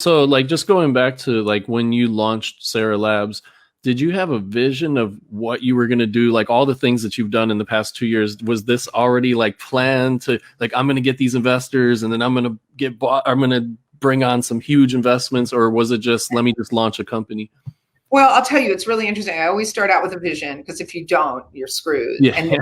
So like just going back to like when you launched Sarah Labs, did you have a vision of what you were going to do? Like all the things that you've done in the past 2 years, was this already like planned to like, I'm going to get these investors and then I'm going to get bought, I'm going to bring on some huge investments, or was it just, let me just launch a company? Well, I'll tell you, it's really interesting. I always start out with a vision, because if you don't, you're screwed. Yeah. And then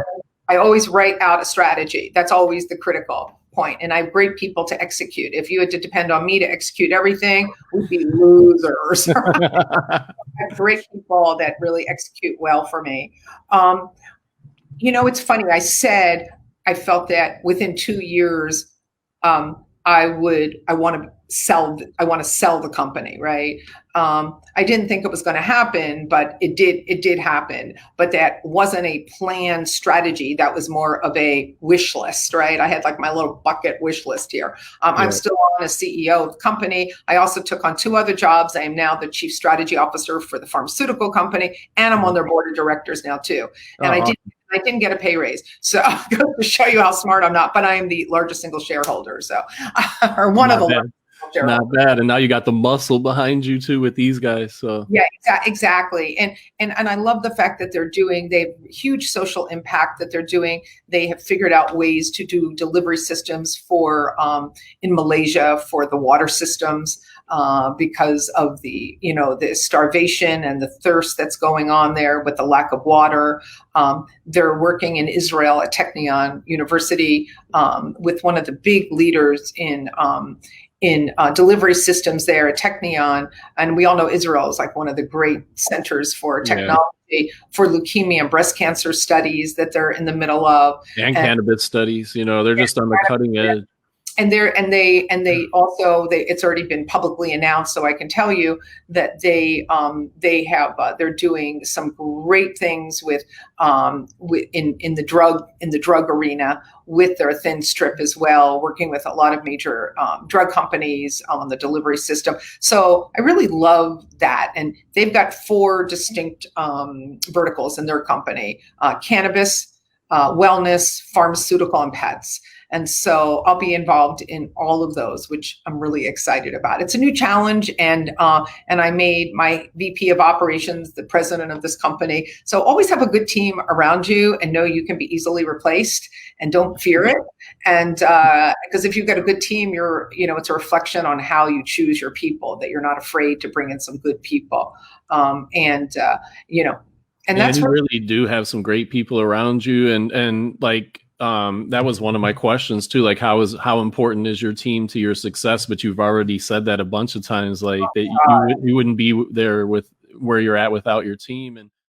I always write out a strategy. That's always the critical point. And I have great people to execute. If you had to depend on me to execute everything, we'd be losers. I have great people that really execute well for me. It's funny. I felt that within 2 years, I want to sell the company, right? I didn't think it was going to happen, but it did happen. But that wasn't a planned strategy. That was more of a wish list, right? I had like my little bucket wish list here. I'm still on as CEO of the company. I also took on 2 other jobs. I am now the chief strategy officer for the pharmaceutical company, and I'm on their board of directors now too. And I didn't get a pay raise. So to show you how smart I'm not, but I am the largest single shareholder. So, or one of the largest. Not bad. And now you got the muscle behind you too with these guys. So yeah, exactly. And I love the fact that they have huge social impact that they're doing. They have figured out ways to do delivery systems for in Malaysia for the water systems. Because of the starvation and the thirst that's going on there with the lack of water. They're working in Israel at Technion University with one of the big leaders in delivery systems there at Technion. And we all know Israel is like one of the great centers for technology for leukemia and breast cancer studies that they're in the middle of. And cannabis studies, they're just on the cutting edge. And they also it's already been publicly announced, so I can tell you that they're doing some great things with in the drug arena with their thin strip as well, working with a lot of major drug companies on the delivery system. So I really love that, and they've got 4 distinct verticals in their company: cannabis, wellness, pharmaceutical, and pets. And so I'll be involved in all of those, which I'm really excited about. It's a new challenge, and I made my VP of operations the president of this company. So always have a good team around you and know you can be easily replaced, and don't fear it. And because if you've got a good team, it's a reflection on how you choose your people, that you're not afraid to bring in some good people. And that's you really do have some great people around you, and like. That was one of my questions too. Like, how important is your team to your success? But you've already said that a bunch of times, like that you wouldn't be there with where you're at without your team. And